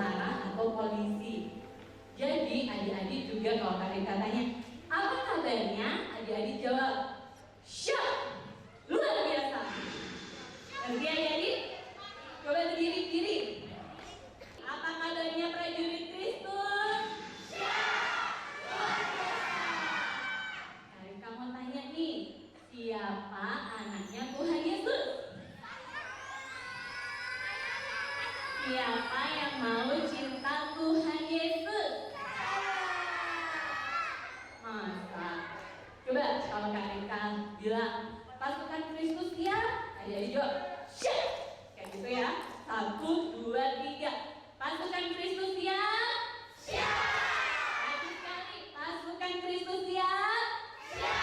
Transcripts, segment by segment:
tentara atau polisi. Jadi adik-adik juga kalau Kak Rika tanya, apa kabarnya? Adik-adik jawab, syah, luar biasa. Ngerti adik-adik? Coba berdiri-diri. Apa kabarnya prajurit Kristus? Syah, luar biasa. Kak Rika mau tanya nih, siapa anaknya Tuhan Yesus? Siapa yang mau cinta Tuhan Yesus? Masa? Coba kalau Kak Rika bilang pasukan Kristus ya, ayo jawab syah, kayak gitu ya. 1, 2, 3. Pasukan Kristus ya, syah. Lagi sekali, pasukan Kristus ya, syah.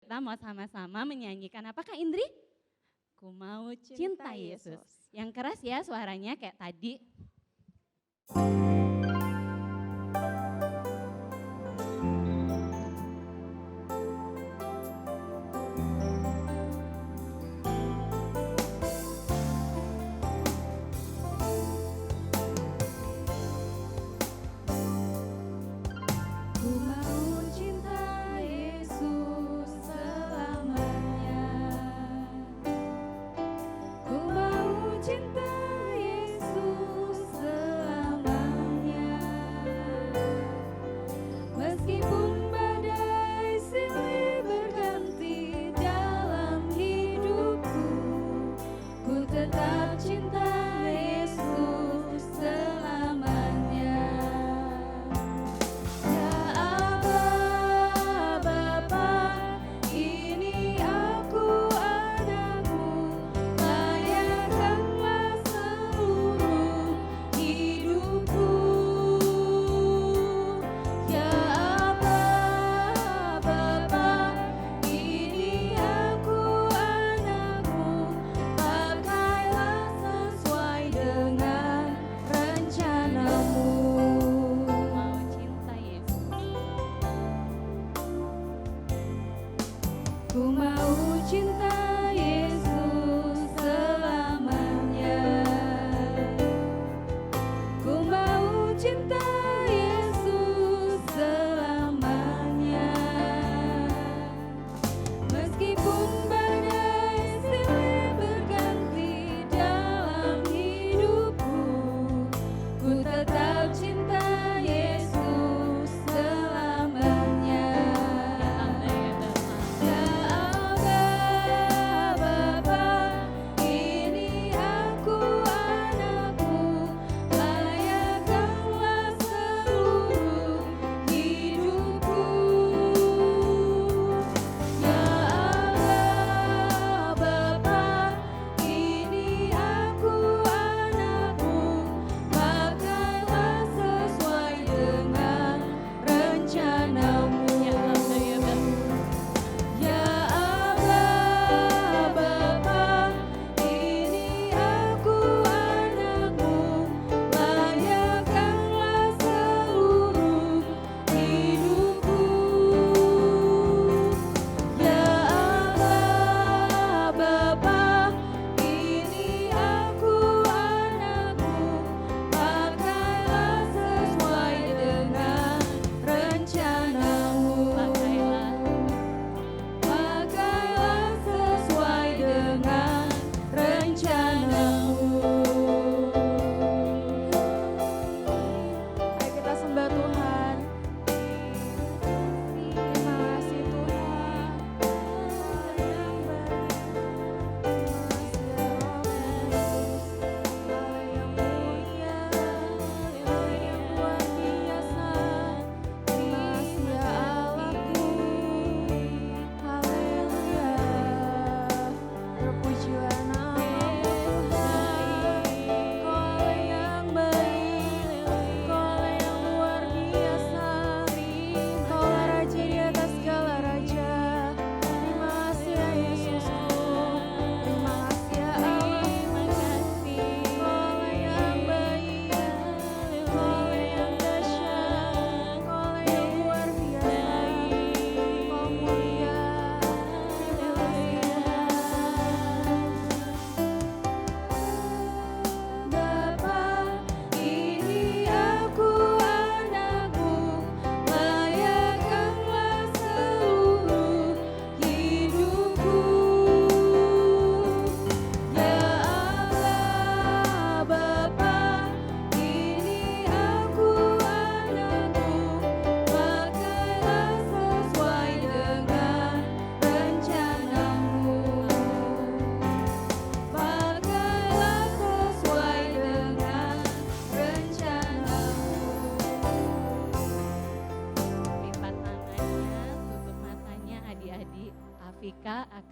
Kita mau sama-sama menyanyikan apa Kak Indri? Ku mau cinta Yesus. Yang keras ya suaranya kayak tadi. Ku mau cinta Yesus selamanya. Ku mau cinta Yesus selamanya.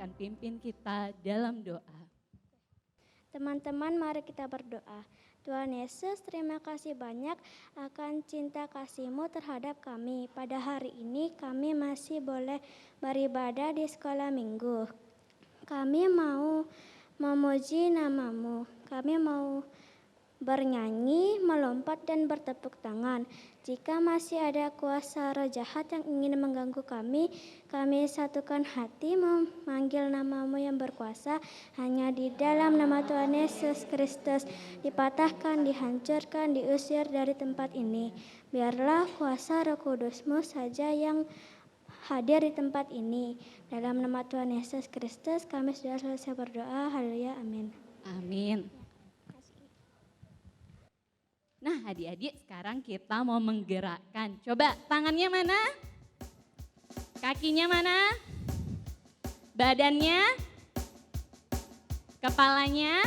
akan pimpin kita dalam doa. Teman-teman, mari kita berdoa. Tuhan Yesus, terima kasih banyak akan cinta kasih-Mu terhadap kami. Pada hari ini kami masih boleh beribadah di sekolah minggu. Kami mau memuji nama-Mu. Kami mau bernyanyi, melompat, dan bertepuk tangan. Jika masih ada kuasa roh jahat yang ingin mengganggu kami satukan hati memanggil nama-Mu yang berkuasa. Hanya di dalam nama Tuhan Yesus Kristus dipatahkan, dihancurkan, diusir dari tempat ini. Biarlah kuasa Roh Kudus-Mu saja yang hadir di tempat ini. Dalam nama Tuhan Yesus Kristus kami sudah selesai berdoa. Haleluya, amin. Amin. Nah, adik-adik, sekarang kita mau menggerakkan. Coba tangannya mana? Kakinya mana? Badannya? Kepalanya?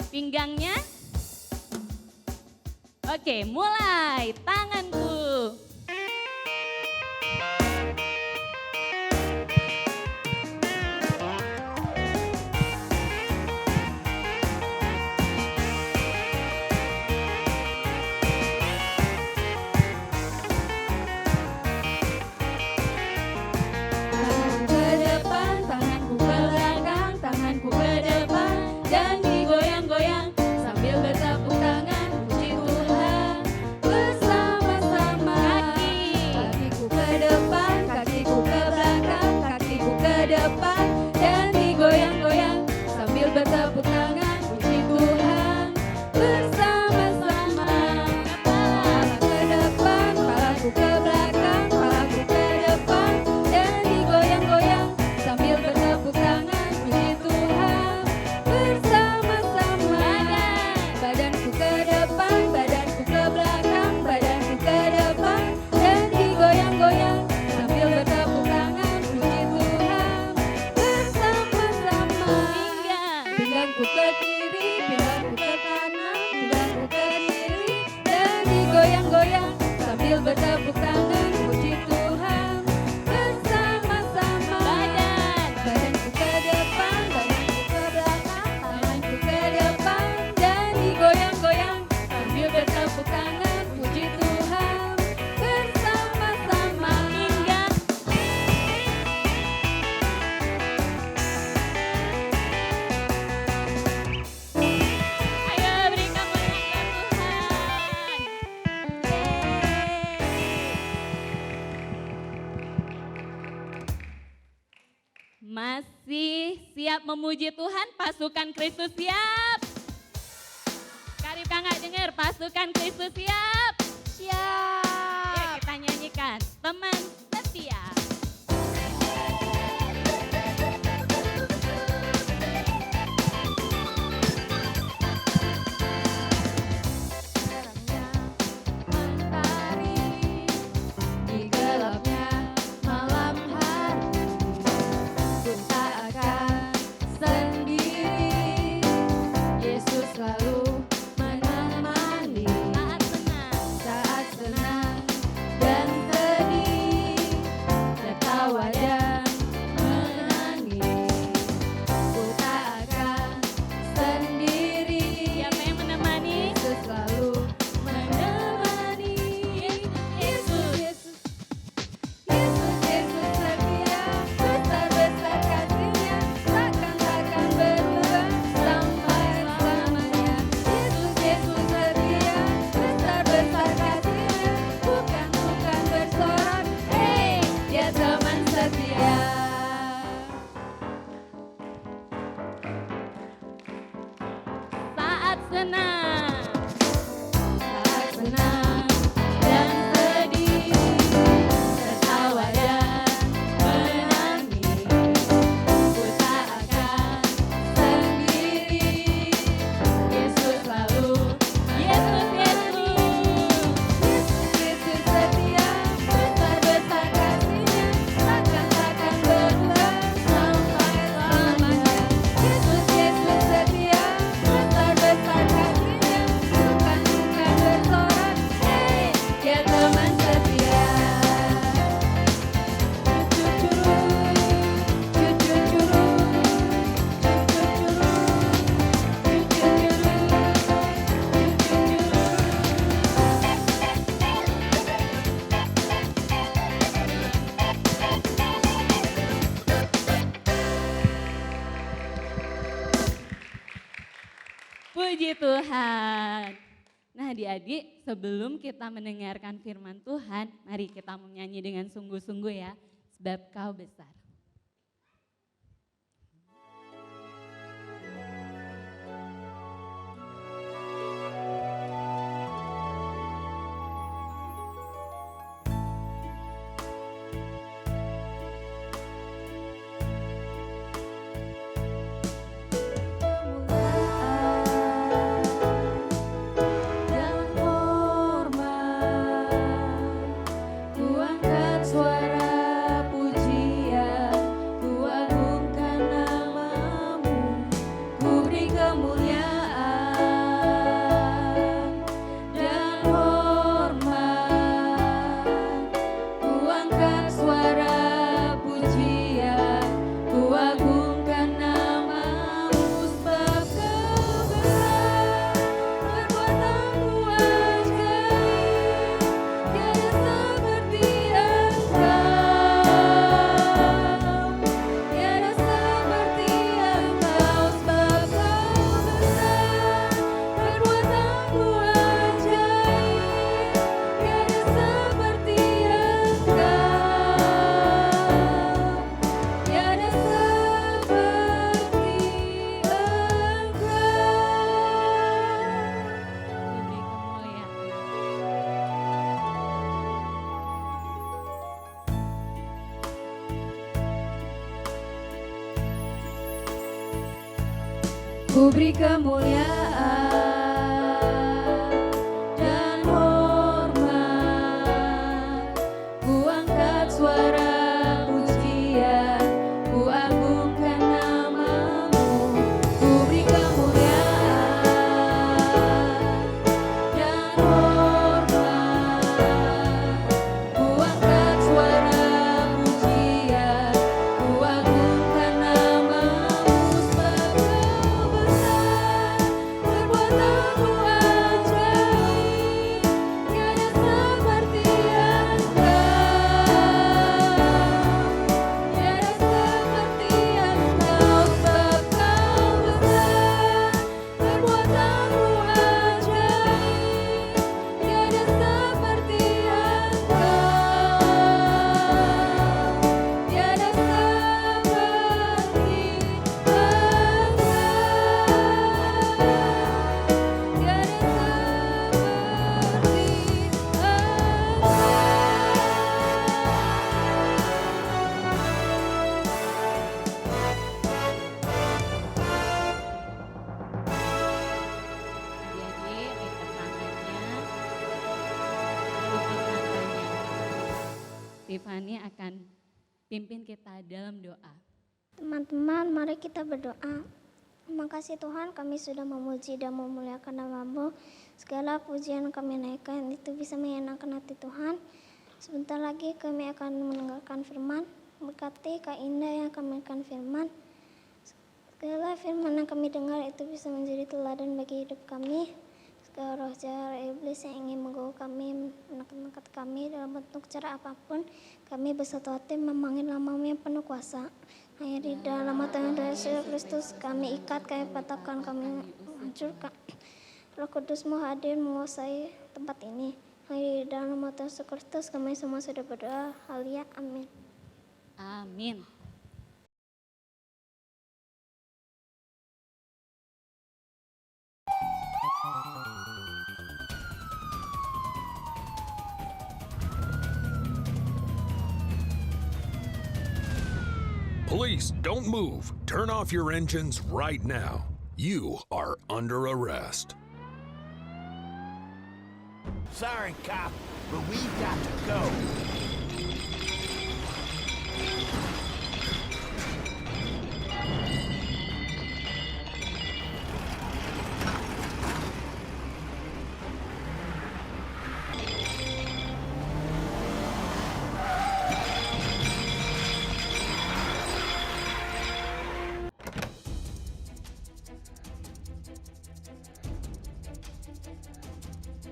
Pinggangnya? Oke, mulai. Tanganku. Bertepuk tangan puji Tuhan bersama-sama. Badanku ke depan, badanku ke belakang, tanganku ke depan dan digoyang-goyang sambil bertepuk tangan puji Tuhan bersama-sama. Hingga Ayo berikan pujian Tuhan. Masih siap memuji Tuhan, pasukan Kristus siap? Karib Kakak dengar, pasukan Kristus siap? siap. Ya, kita nyanyikan, teman setia. Mentari di gelapnya malam hari, ku tak akan sendiri. Yesus selalu menemani Saat senang, saat senang dan sedih, tertawa dan menangis. Ku tak akan sendiri. siapa yang menemani? Yesus selalu menemani. Yesus, Yesus, Yesus, Yesus setia, besar-besar kasih-Nya, takkan berubah sampai selamanya. Yesus, Yesus setia, besar-besar kasih-Nya, bukan bersorak, hei, Dia teman setia. Saat senang, Saat senang dan sedih, tertawa dan menangis, ku tak akan sendiri. Yesus selalu Yesus, Yesus setia, besar-besar kasih-Nya, takkan berubah sampai selamanya. Yesus setia, besar-besar kasih-Nya, Puji Tuhan. Nah adik-adik, sebelum kita mendengarkan firman Tuhan, mari kita menyanyi dengan sungguh-sungguh ya. Sebab Kau besar. Dan hormat, ku angkat suara pujian, ku agungkan namamu, ku beri kemuliaan dan hormat, ku angkat suara pujian, ku agungkan namamu, sebab Kau besar, perbuatanmu ajaib, tiada seperti Engkau, tiada seperti Engkau, sebab Kau besar, perbuatanmu ajaib, tiada seperti Engkau, tiada seperti Engkau. Ku beri kemuliaan dan hormat, ku angkat suara pujian, ku agungkan namamu, ku beri kemuliaan dan hormat, ku angkat suara pujian, ku agungkan namamu, sebab Kau besar, perbuatanmu ajaib, tiada seperti Engkau, tiada seperti Engkau, sebab Kau besar, perbuatanmu ajaib, tiada seperti Engkau, tiada Adik-adik, lipat tangannya, lukis matanya. Tiffany akan pimpin kita dalam doa. Teman-teman, mari kita berdoa. Terima kasih Tuhan, kami sudah memuji dan memuliakan nama-Mu. Segala pujian kami naikkan itu bisa menyenangkan hati Tuhan. Sebentar lagi kami akan mendengarkan firman. Berkati Kak Indah yang akan mendengarkan firman. Segala firman yang kami dengar itu bisa menjadi teladan bagi hidup kami. Segala roh jahat iblis yang ingin mengganggu kami, menekan kami dalam bentuk cara apapun, kami bersatu hati memanggil nama-Mu yang penuh kuasa. Hanya di dalam nama Tuhan Yesus Kristus kami ikat, kami patahkan, kami hancurkan. Roh Kudus-Mu hadir menguasai tempat ini. Hanya di dalam nama Tuhan Yesus Kristus kami semua sudah berdoa. Haleluya, amin. Amin. Police, don't move. Turn off your engines right now. You are under arrest. Sorry, cop, but we've got to go.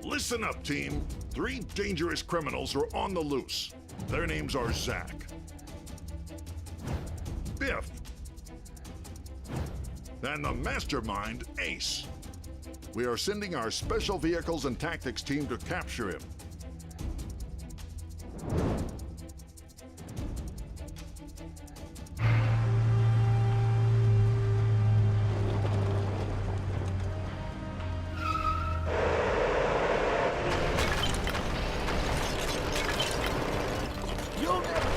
Listen up, team. 3 dangerous criminals are on the loose. Their names are Zach, Biff, and the mastermind, Ace. We are sending our special vehicles and tactics team to capture him. You'll never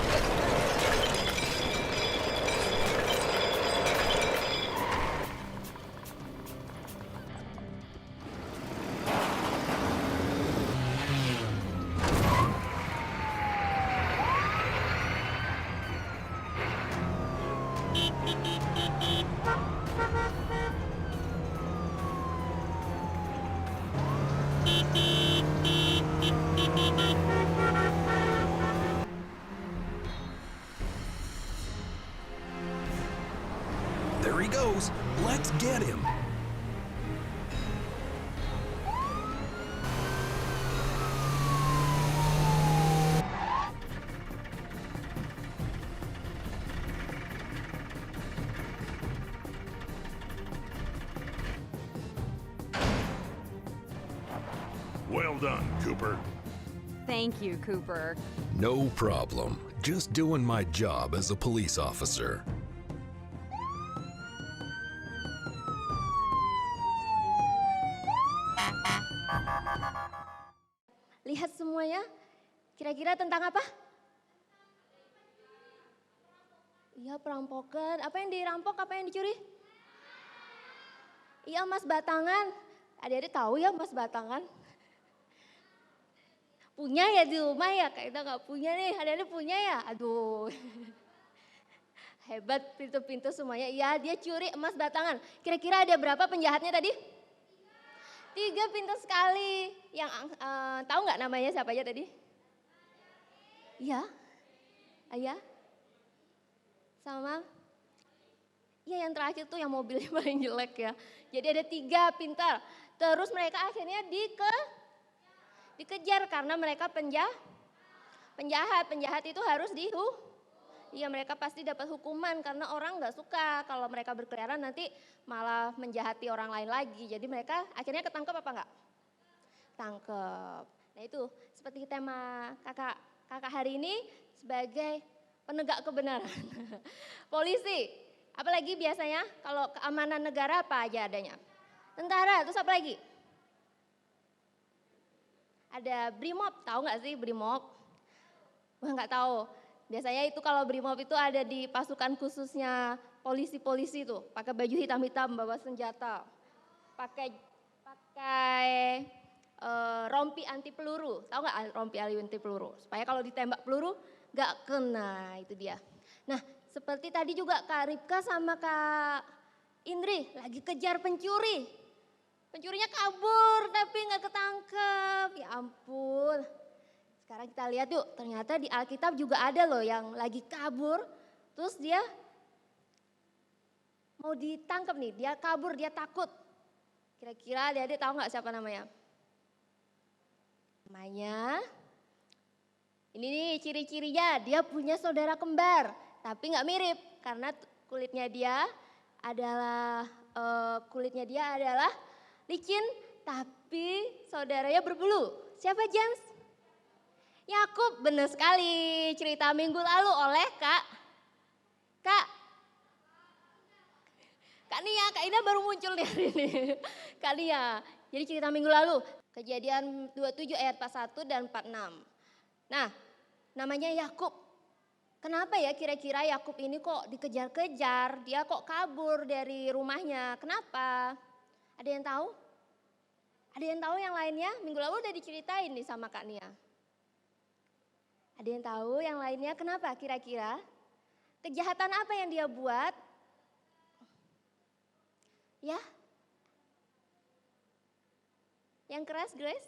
There he goes. Let's get him. Well done, Cooper. Thank you, Cooper. No problem. Just doing my job as a police officer. Lihat semuanya, kira-kira tentang apa? Iya, perampokan. Apa yang dirampok, apa yang dicuri? Iya, emas batangan. Adik-adik tahu ya emas batangan? Punya ya di rumah ya, kita nggak punya nih. Adik-adik punya ya? Aduh. Hebat pintu-pintu semuanya. Iya, dia curi emas batangan. Kira-kira ada berapa penjahatnya tadi? 3 pintar sekali. Yang tahu nggak namanya siapa aja tadi? Iya, Ayah, sama. Ya yang terakhir tuh yang mobilnya paling jelek ya. Jadi ada 3 pintar. Terus mereka akhirnya dikejar karena mereka penjahat. Penjahat itu harus Iya, mereka pasti dapat hukuman karena orang nggak suka kalau mereka berkeliaran nanti malah menjahati orang lain lagi. Jadi mereka akhirnya ketangkep apa enggak? Tangkep. Nah itu seperti tema kakak hari ini sebagai penegak kebenaran. Polisi, apalagi biasanya kalau keamanan negara apa aja adanya? Tentara, terus apa lagi? Ada Brimob, tahu nggak sih Brimob? Wah nggak tahu. Biasanya itu kalau Brimob itu ada di pasukan khususnya polisi-polisi tuh, pakai baju hitam-hitam, bawa senjata, pakai rompi anti peluru, tahu nggak rompi anti peluru? Supaya kalau ditembak peluru nggak kena, itu dia. Nah seperti tadi juga Kak Ripka sama Kak Indri lagi kejar pencuri, pencurinya kabur tapi nggak ketangkep, ya ampun. Sekarang kita lihat yuk, ternyata di Alkitab juga ada loh yang lagi kabur, terus dia mau ditangkap nih, dia kabur, dia takut. Kira-kira adik-adik tahu nggak siapa namanya? Namanya, ini nih ciri-cirinya, dia punya saudara kembar, tapi nggak mirip karena kulitnya dia adalah licin, tapi saudaranya berbulu. Siapa James? Yakub, benar sekali. Cerita minggu lalu oleh Kak Nia, Kak Ina baru muncul nih hari ini. Kak Nia, jadi cerita minggu lalu, Kejadian 27 ayat 41 dan 46. Nah, namanya Yakub. Kenapa ya kira-kira Yakub ini kok dikejar-kejar, dia kok kabur dari rumahnya, kenapa? Ada yang tahu? Ada yang tahu yang lainnya? Minggu lalu udah diceritain nih sama Kak Nia. Ada yang tahu yang lainnya kenapa kira-kira? Kejahatan apa yang dia buat? Ya? Yang keras Grace?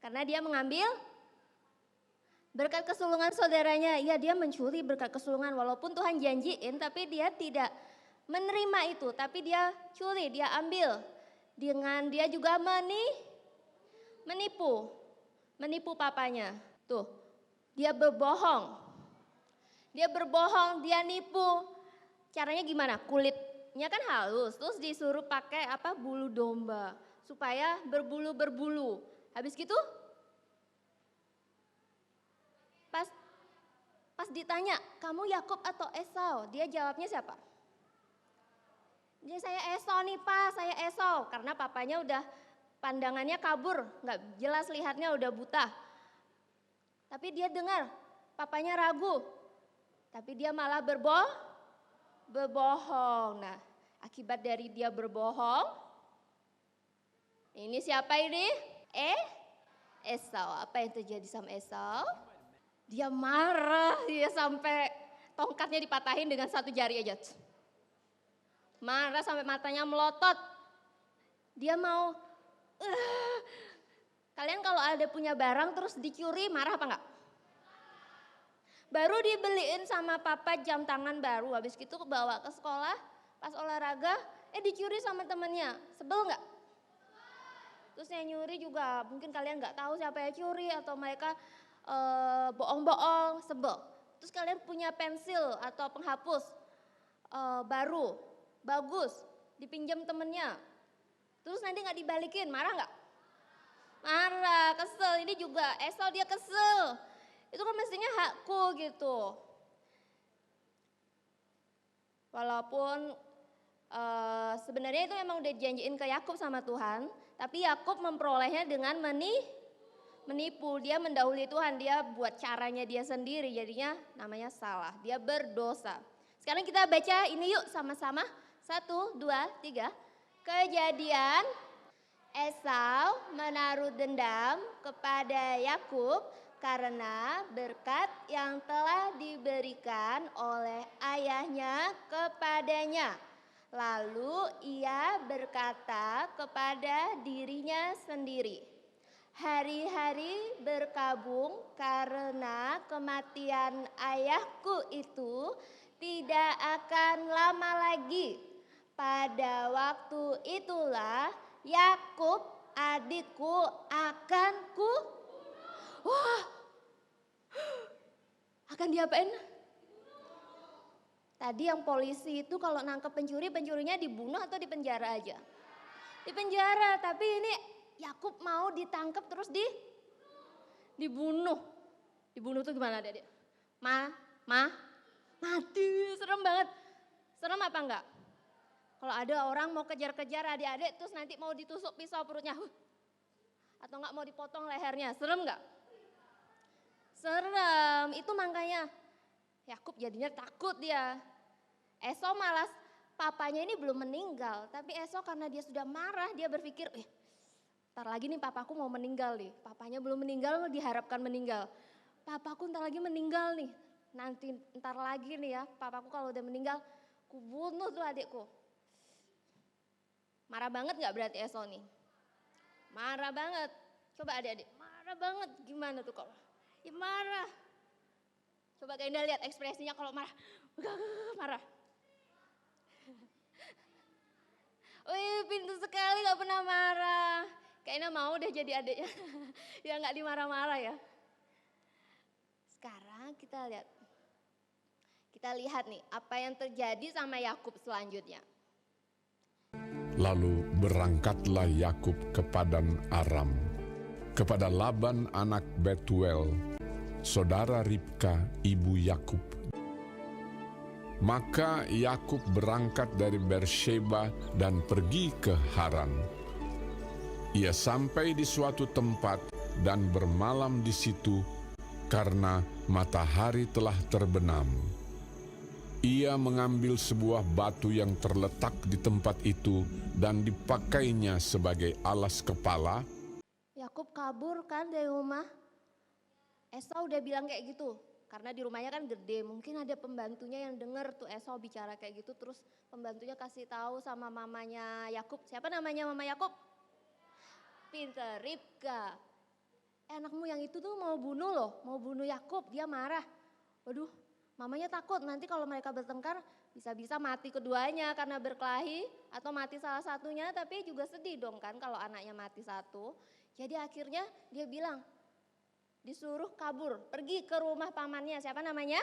Karena dia mengambil berkat kesulungan saudaranya. Ya dia mencuri berkat kesulungan walaupun Tuhan janjiin tapi dia tidak menerima itu. Tapi dia curi, dia ambil. Dengan dia juga menipu papanya. Tuh, dia berbohong. Dia nipu. Caranya gimana? kulitnya kan halus, terus disuruh pakai apa bulu domba supaya berbulu-berbulu. Habis gitu pas ditanya, kamu Yakub atau Esau? Dia jawabnya siapa? Dia, saya Esau nih Pak, saya Esau. Karena papanya udah pandangannya kabur, nggak jelas lihatnya udah buta. Tapi dia dengar, papanya ragu. Tapi dia malah berbohong. Nah, akibat dari dia berbohong, ini siapa ini? Esau. Apa yang terjadi sama Esau? Dia marah, dia sampai tongkatnya dipatahin dengan satu jari aja. Marah sampai matanya melotot. Dia mau, kalian kalau ada punya barang terus dicuri, marah apa enggak? Baru dibeliin sama papa jam tangan baru, habis itu bawa ke sekolah, pas olahraga, dicuri sama temennya, sebel enggak? Terus yang nyuri juga, mungkin kalian enggak tahu siapa yang curi atau mereka bohong-bohong, sebel. Terus kalian punya pensil atau penghapus baru, bagus, dipinjam temennya. Terus nanti nggak dibalikin, marah nggak? Marah, kesel. Ini juga Esau, dia kesel. Itu kan mestinya hakku gitu. Walaupun sebenarnya itu memang udah dijanjiin ke Yakub sama Tuhan, tapi Yakub memperolehnya dengan menipu, dia mendahului Tuhan, dia buat caranya dia sendiri, jadinya namanya salah, dia berdosa. Sekarang kita baca ini yuk sama-sama, 1, 2, 3. Kejadian, Esau menaruh dendam kepada Yakub karena berkat yang telah diberikan oleh ayahnya kepadanya. Lalu ia berkata kepada dirinya sendiri, hari-hari berkabung karena kematian ayahku itu tidak akan lama lagi. Pada waktu itulah Yakub adikku akan akan diapain? Tadi yang polisi itu kalau nangkep pencuri, pencurinya dibunuh atau dipenjara aja? Dipenjara, tapi ini Yakub mau ditangkap terus dibunuh. Dibunuh tuh gimana Adik? Mati, serem banget. Serem apa enggak? Kalau ada orang mau kejar-kejar adik-adik terus nanti mau ditusuk pisau perutnya. Atau enggak mau dipotong lehernya, serem enggak? Serem, itu makanya Yakub jadinya takut dia. Esau malas, papanya ini belum meninggal. Tapi Esau karena dia sudah marah, dia berpikir, ntar lagi nih papaku mau meninggal nih. Papanya belum meninggal, diharapkan meninggal. Papaku ntar lagi meninggal nih. Nanti ntar lagi nih ya, papaku kalau udah meninggal, ku bunuh tuh adikku. Marah banget gak berarti Esau nih? Marah banget. Coba adik-adik, marah banget. Gimana tuh kalau? Ya marah. Coba Kak Indah lihat ekspresinya kalau marah. Marah. Wih, pintar sekali gak pernah marah. Kak Indah mau deh jadi adiknya. Ya gak dimarah-marah ya. Sekarang kita lihat nih apa yang terjadi sama Yakub selanjutnya. Lalu berangkatlah Yakub ke Padan Aram, kepada Laban anak Betuel, saudara Ribka ibu Yakub. Maka Yakub berangkat dari Beersheba dan pergi ke Haran. Ia sampai di suatu tempat dan bermalam di situ karena matahari telah terbenam. Ia mengambil sebuah batu yang terletak di tempat itu dan dipakainya sebagai alas kepala. Yakub kabur kan dari rumah. Esau udah bilang kayak gitu. Karena di rumahnya kan gede, mungkin ada pembantunya yang denger tuh Esau bicara kayak gitu. Terus pembantunya kasih tahu sama mamanya Yakub. Siapa namanya mama Yakub? Pinter, Ribka. Anakmu yang itu tuh mau bunuh loh, mau bunuh Yakub, dia marah. Waduh, mamanya takut nanti kalau mereka bertengkar bisa-bisa mati keduanya karena berkelahi atau mati salah satunya, tapi juga sedih dong kan kalau anaknya mati satu. Jadi akhirnya dia bilang, disuruh kabur, pergi ke rumah pamannya. Siapa namanya?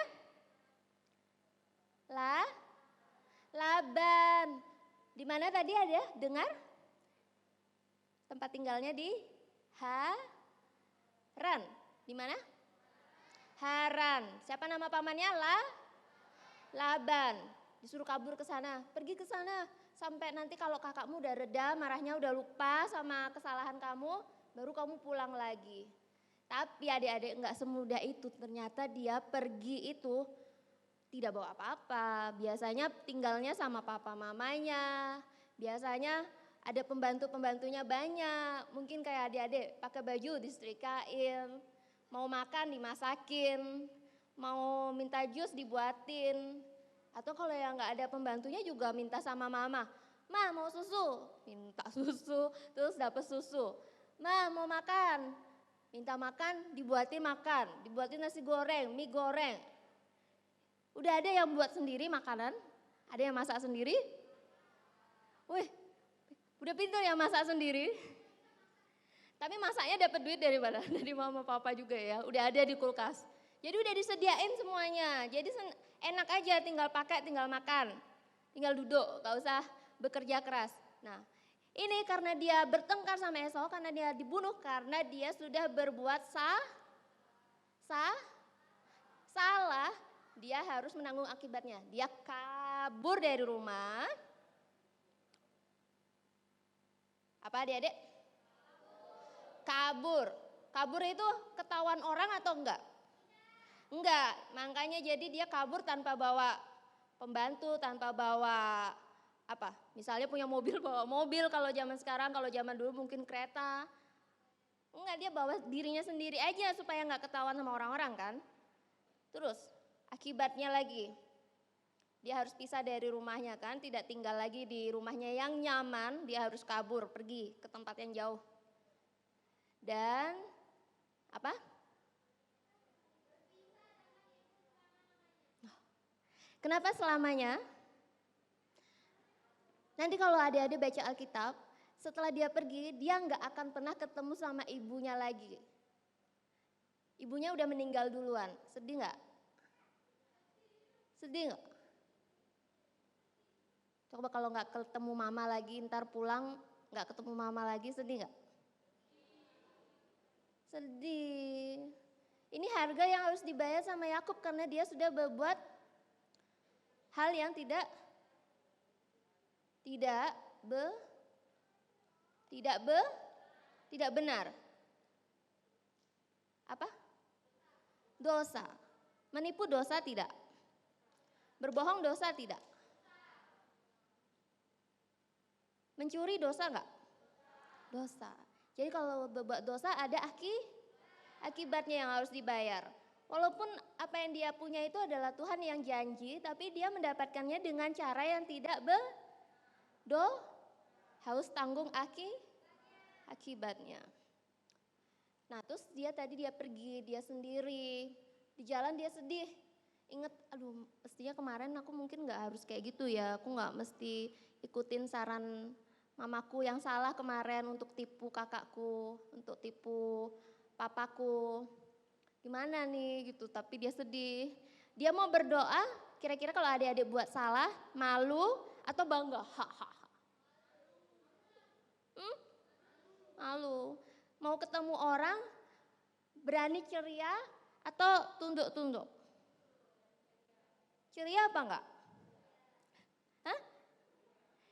Laban. Haran. Di mana tadi ada dengar? Tempat tinggalnya di Haran. Di mana? Haran. Siapa nama pamannya? Laban. Disuruh kabur ke sana. Pergi ke sana sampai nanti kalau kakakmu udah reda, marahnya udah lupa sama kesalahan kamu, baru kamu pulang lagi. Tapi adik-adik nggak semudah itu. Ternyata dia pergi itu tidak bawa apa-apa. Biasanya tinggalnya sama papa mamanya. Biasanya ada pembantu-pembantunya banyak. Mungkin kayak adik-adik pakai baju disetrikain. Mau makan dimasakin. Mau minta jus dibuatin. Atau kalau yang nggak ada pembantunya juga minta sama mama. Ma mau susu? Minta susu, terus dapet susu. Ma mau makan? Minta makan, dibuatin makan. Dibuatin nasi goreng, mie goreng. Udah ada yang buat sendiri makanan? Ada yang masak sendiri? Wih, udah pintar ya masak sendiri. Tapi masaknya dapat duit dari mana? Dari mama papa juga ya, udah ada di kulkas. Jadi udah disediain semuanya, jadi enak aja tinggal pakai, tinggal makan. Tinggal duduk, gak usah bekerja keras. Nah, ini karena dia bertengkar sama Esau, karena dia dibunuh, karena dia sudah berbuat salah. Dia harus menanggung akibatnya. Dia kabur dari rumah. Apa adik-adik? Kabur. Kabur itu ketahuan orang atau enggak? Enggak. Makanya jadi dia kabur tanpa bawa pembantu, tanpa bawa apa? Misalnya punya mobil, bawa mobil kalau zaman sekarang, kalau zaman dulu mungkin kereta. Enggak, dia bawa dirinya sendiri aja supaya enggak ketahuan sama orang-orang kan. Terus akibatnya lagi, dia harus pisah dari rumahnya kan, tidak tinggal lagi di rumahnya yang nyaman, dia harus kabur, pergi ke tempat yang jauh. Dan apa? Kenapa selamanya? Nanti kalau adik-adik baca Alkitab, setelah dia pergi, dia nggak akan pernah ketemu sama ibunya lagi. Ibunya udah meninggal duluan, sedih nggak? Sedih nggak? Coba kalau nggak ketemu mama lagi, ntar pulang nggak ketemu mama lagi, sedih nggak? Sedih. Ini harga yang harus dibayar sama Yakub karena dia sudah berbuat hal yang tidak benar. Apa? Dosa. Menipu dosa tidak? Berbohong dosa tidak? Mencuri dosa enggak? Dosa. Jadi kalau berbuat dosa ada akibatnya yang harus dibayar. Walaupun apa yang dia punya itu adalah Tuhan yang janji, tapi dia mendapatkannya dengan cara yang tidak harus tanggung akibatnya. Nah terus dia pergi, dia sendiri, di jalan dia sedih. Ingat, aduh mestinya kemarin aku mungkin gak harus kayak gitu ya, aku gak mesti ikutin saran mamaku yang salah kemarin untuk tipu kakakku, untuk tipu papaku. Gimana nih gitu, tapi dia sedih. Dia mau berdoa, kira-kira kalau adik-adik buat salah, malu atau bangga? Malu. Mau ketemu orang, berani ceria atau tunduk-tunduk? Ceria apa enggak? Hah?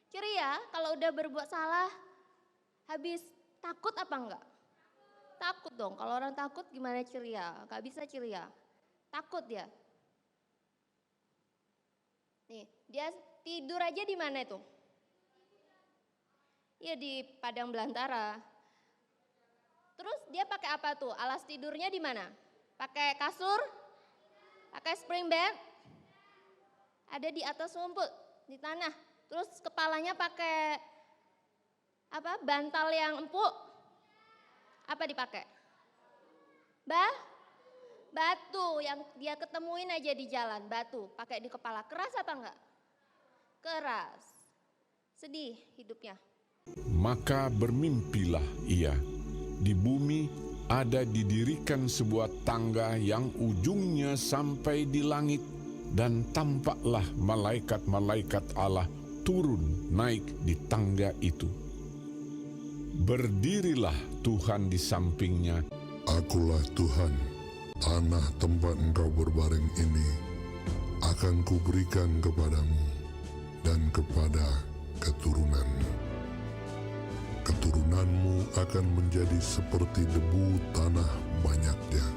Ceria kalau udah berbuat salah, habis takut apa enggak? Takut dong, kalau orang takut gimana ceria? Gak bisa ceria, takut dia. Nih, dia tidur aja di mana itu? Iya di padang belantara. Terus dia pakai apa tuh? Alas tidurnya di mana? Pakai kasur? Pakai spring bed? Ada di atas rumput, di tanah. Terus kepalanya pakai apa? Bantal yang empuk. Apa dipakai? Batu yang dia ketemuin aja di jalan, batu. Pakai di kepala. Keras apa enggak? Keras. Sedih hidupnya. Maka bermimpilah ia. Di bumi ada didirikan sebuah tangga yang ujungnya sampai di langit, dan tampaklah malaikat-malaikat Allah turun naik di tangga itu. Berdirilah Tuhan di sampingnya. Akulah Tuhan, tanah tempat engkau berbaring ini akan kuberikan kepadamu dan kepada keturunanmu. Keturunanmu akan menjadi seperti debu tanah banyaknya,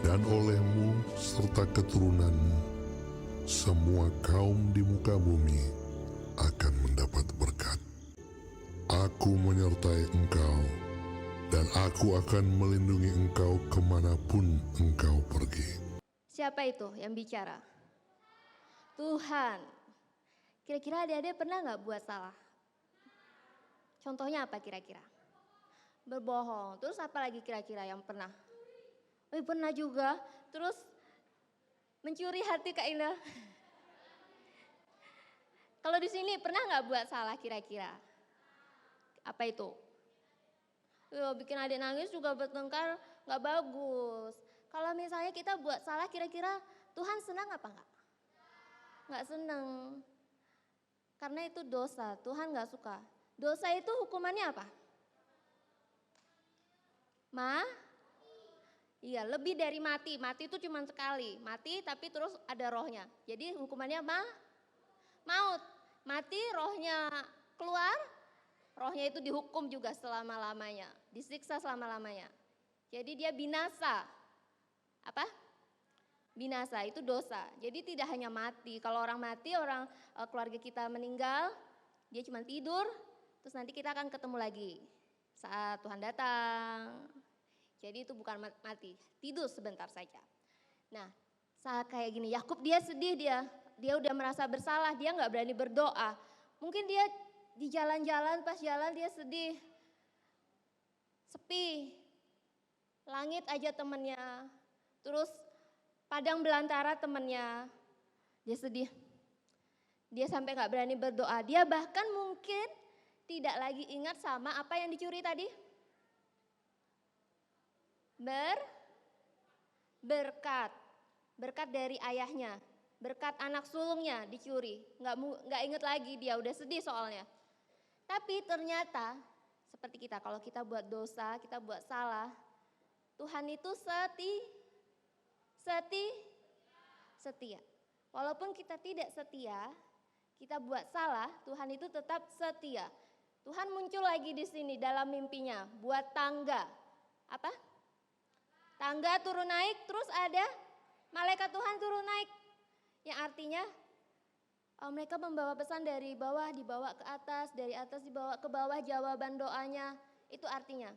dan olehmu serta keturunanmu semua kaum di muka bumi akan mendapat berkat. Aku menyertai engkau, dan aku akan melindungi engkau kemanapun engkau pergi. Siapa itu yang bicara? Tuhan. Kira-kira adik-adik pernah nggak buat salah? Contohnya apa kira-kira? Berbohong. Terus apa lagi kira-kira yang pernah? Pernah juga. Terus mencuri hati Kak Indah. Kalau di sini pernah nggak buat salah kira-kira? Apa itu? Bikin adik nangis juga bertengkar nggak bagus. Kalau misalnya kita buat salah kira-kira Tuhan senang apa enggak? Nggak senang. Karena itu dosa, Tuhan nggak suka. Dosa itu hukumannya apa? Iya, lebih dari mati. Mati itu cuma sekali. Mati tapi terus ada rohnya. Jadi hukumannya maut. Mati rohnya keluar, rohnya itu dihukum juga selama-lamanya. Disiksa selama-lamanya. Jadi dia binasa. Apa? Binasa itu dosa. Jadi tidak hanya mati. Kalau orang mati, keluarga kita meninggal, dia cuma tidur, terus nanti kita akan ketemu lagi saat Tuhan datang. Jadi itu bukan mati, tidur sebentar saja. Nah, saat kayak gini, Yakub dia sedih, dia udah merasa bersalah, dia nggak berani berdoa. Mungkin dia di jalan-jalan, pas jalan dia sedih, sepi, langit aja temennya, terus padang belantara temennya, dia sedih. Dia sampai nggak berani berdoa, dia bahkan mungkin tidak lagi ingat sama apa yang dicuri tadi. Berkat dari ayahnya, berkat anak sulungnya dicuri, nggak inget lagi, dia udah sedih soalnya. Tapi ternyata seperti kita, kalau kita buat dosa, kita buat salah, Tuhan itu setia. Walaupun kita tidak setia, kita buat salah, Tuhan itu tetap setia. Tuhan muncul lagi di sini dalam mimpinya, buat tangga. Apa? Tangga turun naik, terus ada malaikat Tuhan turun naik. Yang artinya mereka membawa pesan dari bawah dibawa ke atas, dari atas dibawa ke bawah jawaban doanya. Itu artinya.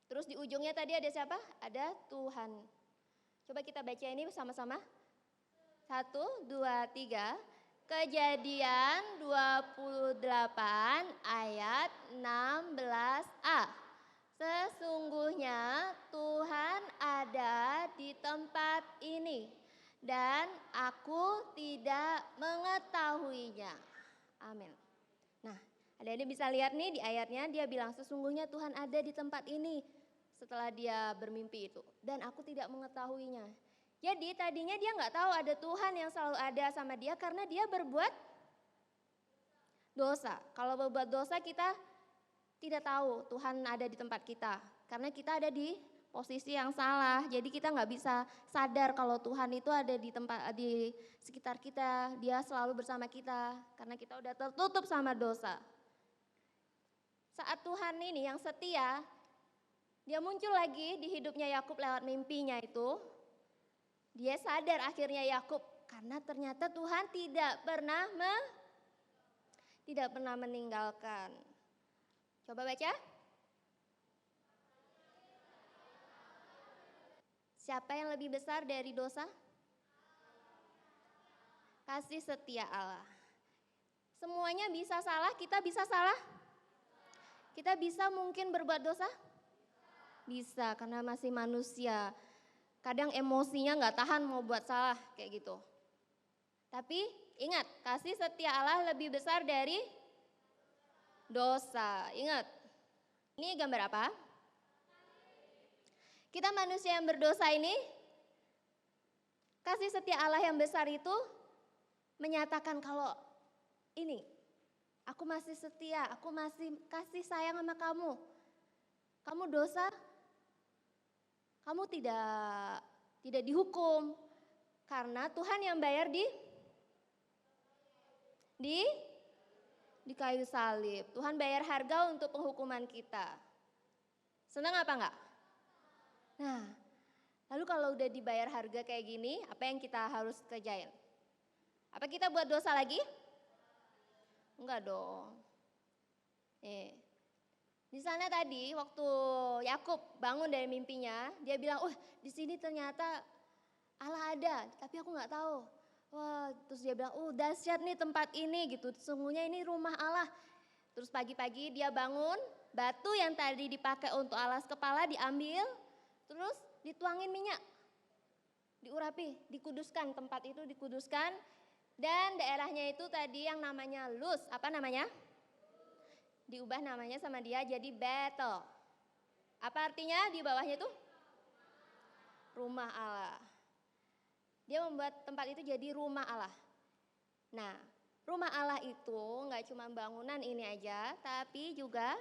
Terus di ujungnya tadi ada siapa? Ada Tuhan. Coba kita baca ini sama-sama. 1, 2, 3. Kejadian 28 ayat 16a. Sesungguhnya Tuhan ada di tempat ini dan aku tidak mengetahuinya. Amin. Nah, adik-adik bisa lihat nih di ayatnya, dia bilang sesungguhnya Tuhan ada di tempat ini setelah dia bermimpi itu. Dan aku tidak mengetahuinya. Jadi tadinya dia nggak tahu ada Tuhan yang selalu ada sama dia karena dia berbuat dosa. Kalau berbuat dosa kita tidak tahu Tuhan ada di tempat kita. Karena kita ada di posisi yang salah. Jadi kita nggak bisa sadar kalau Tuhan itu ada di sekitar kita. Dia selalu bersama kita. Karena kita udah tertutup sama dosa. Saat Tuhan ini yang setia, dia muncul lagi di hidupnya Yakub lewat mimpinya itu. Dia sadar akhirnya Yakub karena ternyata Tuhan tidak pernah meninggalkan. Coba baca. Siapa yang lebih besar dari dosa? Kasih setia Allah. Semuanya bisa salah, kita bisa salah? Kita bisa mungkin berbuat dosa? Bisa, karena masih manusia. Kadang emosinya nggak tahan mau buat salah kayak gitu. Tapi ingat, kasih setia Allah lebih besar dari dosa. Ingat, ini gambar apa? Kita manusia yang berdosa ini, kasih setia Allah yang besar itu menyatakan kalau ini, aku masih setia, aku masih kasih sayang sama kamu. Kamu dosa, kamu tidak dihukum karena Tuhan yang bayar di kayu salib. Tuhan bayar harga untuk penghukuman kita. Senang apa enggak? Nah, lalu kalau udah dibayar harga kayak gini, apa yang kita harus kerjain? Apa kita buat dosa lagi? Enggak dong. Di sana tadi waktu Yakub bangun dari mimpinya, dia bilang, di sini ternyata Allah ada, tapi aku nggak tahu. Wah, terus dia bilang, dahsyat nih tempat ini gitu. Sesungguhnya ini rumah Allah. Terus pagi-pagi dia bangun, batu yang tadi dipakai untuk alas kepala diambil, terus dituangin minyak, diurapi, dikuduskan, tempat itu dikuduskan. Dan daerahnya itu tadi yang namanya Luz, apa namanya? Diubah namanya sama dia jadi Bethel. Apa artinya di bawahnya itu? Rumah Allah. Dia membuat tempat itu jadi rumah Allah. Nah, rumah Allah itu nggak cuma bangunan ini aja, tapi juga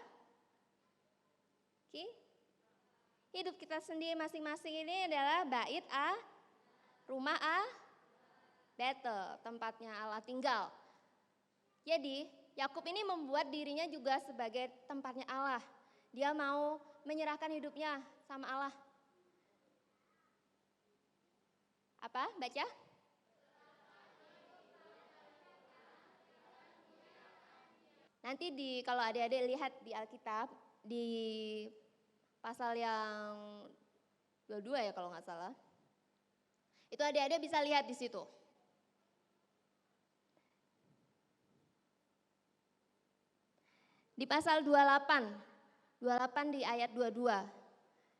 hidup kita sendiri masing-masing ini adalah bait rumah Bethel, tempatnya Allah tinggal. Jadi Yakub ini membuat dirinya juga sebagai tempatnya Allah. Dia mau menyerahkan hidupnya sama Allah. Apa? Baca. Nanti kalau adik-adik lihat di Alkitab di pasal yang 22 ya kalau nggak salah. Itu adik-adik bisa lihat di situ. Di pasal 28 di ayat 22.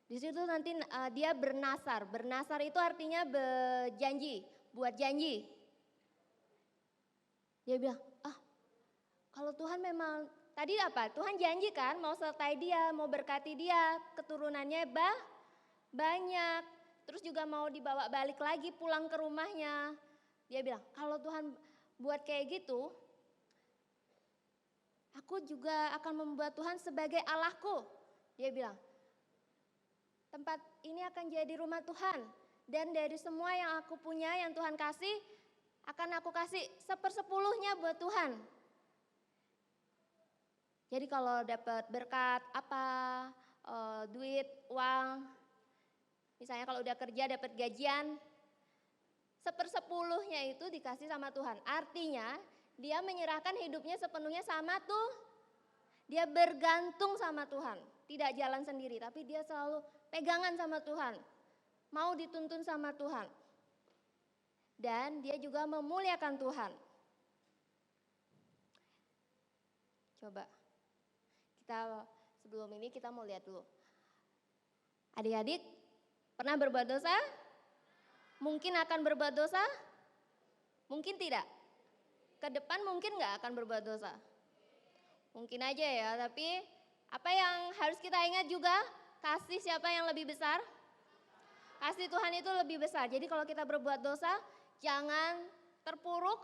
Di situ nanti dia bernasar. Bernasar itu artinya berjanji, buat janji. Dia bilang, kalau Tuhan memang, tadi apa? Tuhan janji kan mau sertai dia, mau berkati dia, keturunannya banyak. Terus juga mau dibawa balik lagi pulang ke rumahnya. Dia bilang, kalau Tuhan buat kayak gitu, aku juga akan membuat Tuhan sebagai Allahku. Dia bilang, tempat ini akan jadi rumah Tuhan. Dan dari semua yang aku punya, yang Tuhan kasih, akan aku kasih 1/10 buat Tuhan. Jadi kalau dapat berkat duit, uang, misalnya kalau udah kerja dapat gajian, 1/10 itu dikasih sama Tuhan. Artinya dia menyerahkan hidupnya sepenuhnya sama tuh. Dia bergantung sama Tuhan. Tidak jalan sendiri, tapi dia selalu pegangan sama Tuhan. Mau dituntun sama Tuhan. Dan dia juga memuliakan Tuhan. Coba. Sebelum ini kita mau lihat dulu. Adik-adik, pernah berbuat dosa? Mungkin akan berbuat dosa? Mungkin tidak. Ke depan mungkin gak akan berbuat dosa? Mungkin aja ya, tapi apa yang harus kita ingat juga? Kasih siapa yang lebih besar? Kasih Tuhan itu lebih besar. Jadi kalau kita berbuat dosa, jangan terpuruk,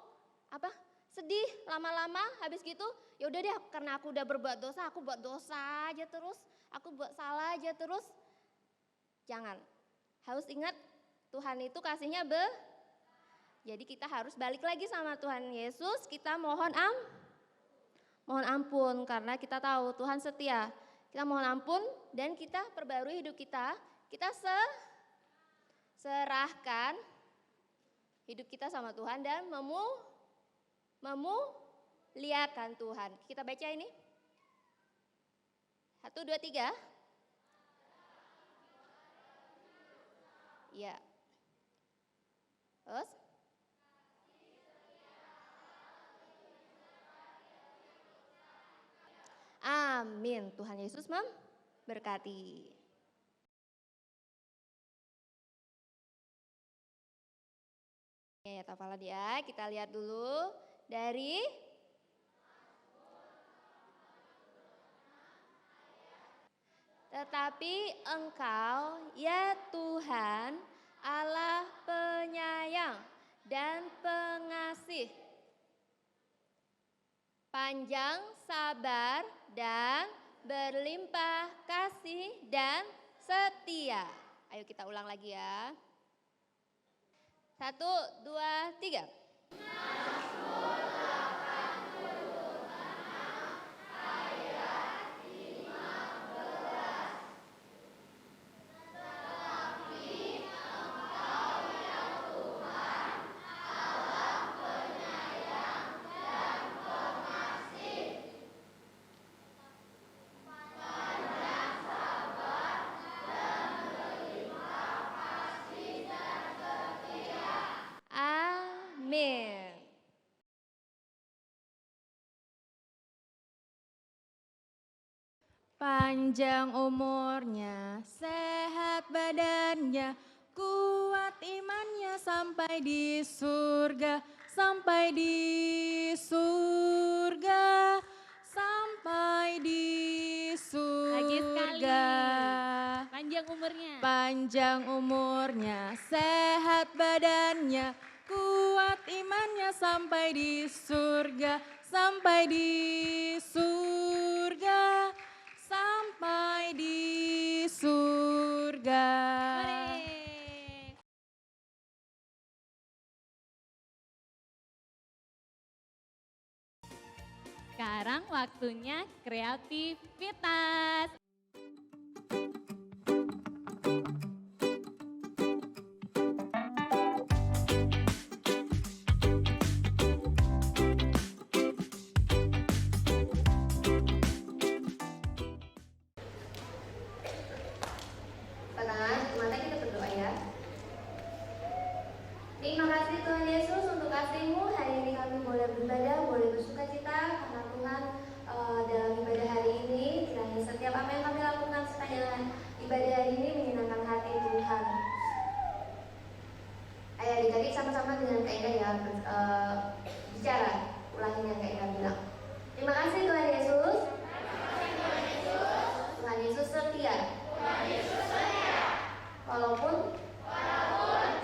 sedih lama-lama, habis gitu, ya udah deh karena aku udah berbuat dosa, aku buat dosa aja terus, aku buat salah aja terus. Jangan. Harus ingat Tuhan itu kasihnya jadi kita harus balik lagi sama Tuhan Yesus, kita mohon ampun karena kita tahu Tuhan setia. Kita mohon ampun dan kita perbarui hidup kita. Kita serahkan hidup kita sama Tuhan dan memuliakan Tuhan. Kita baca ini. 1, 2, 3. Ya. Terus? Amin. Tuhan Yesus memberkati. Ya, hafalan ya. Kita lihat dulu dari tetapi Engkau ya Tuhan Allah penyayang dan pengasih, panjang sabar dan berlimpah kasih dan setia. Ayo kita ulang lagi ya. 1, 2, 3. Amin. Panjang umurnya, sehat badannya, kuat imannya sampai di surga, sampai di surga, sampai di Lagi sekali. surga. Panjang umurnya. Panjang umurnya, sehat badannya, kuat imannya sampai di surga, sampai di surga, sampai di surga. Sekarang waktunya kreativitas. Tangan, mata kita berdoa ya. Terima kasih Tuhan Yesus untuk kasih-Mu. Hari ini kami boleh beribadah, boleh bersuka cita karena Tuhan dalam ibadah hari ini kiranya setiap apa yang kami lakukan sepanjang ibadah hari ini menyenangkan hati Tuhan. Ayo adik-adik sama-sama dengan Kak Indah ya bicara, ulangin yang Kak Indah bilang. Terima kasih Tuhan Yesus. Tuhan Yesus setia. Walaupun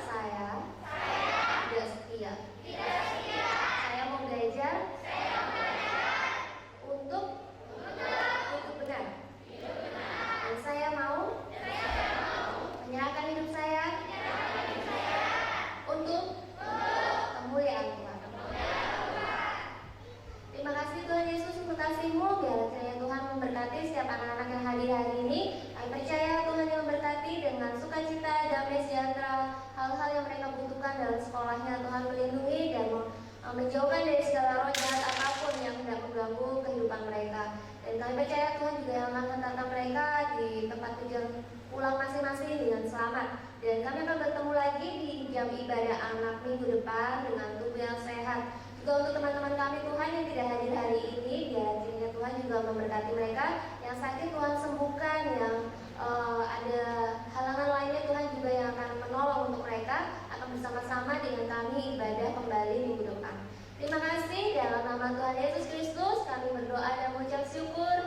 saya tidak setia. Saya mau belajar untuk benar. Dan saya mau menyerahkan hidup saya untuk kemuliaan Tuhan. Terima kasih Tuhan Yesus untuk kasih-Mu. Biarlah kiranya Tuhan memberkati setiap anak-anak yang hadir hari ini. Kami percaya Tuhan yang memberkati dengan sukacita, damai sejahtera, hal-hal yang mereka butuhkan dalam sekolahnya. Tuhan melindungi dan menjauhkan dari segala roh jahat apapun yang hendak mengganggu kehidupan mereka. Dan kami percaya Tuhan juga yang akan mengantarkan mereka di tempat tujuan pulang masing-masing dengan selamat. Dan kami akan bertemu lagi di jam ibadah anak minggu depan dengan tubuh yang sehat. Juga untuk teman-teman kami Tuhan yang tidak hadir hari ini, biar kiranya Tuhan juga memberkati mereka. Yang sakit Tuhan sembuhkan, yang ada halangan lainnya Tuhan juga yang akan menolong untuk mereka. Akan bersama-sama dengan kami ibadah kembali minggu depan. Terima kasih, dalam nama Tuhan Yesus Kristus kami berdoa dan mengucap syukur.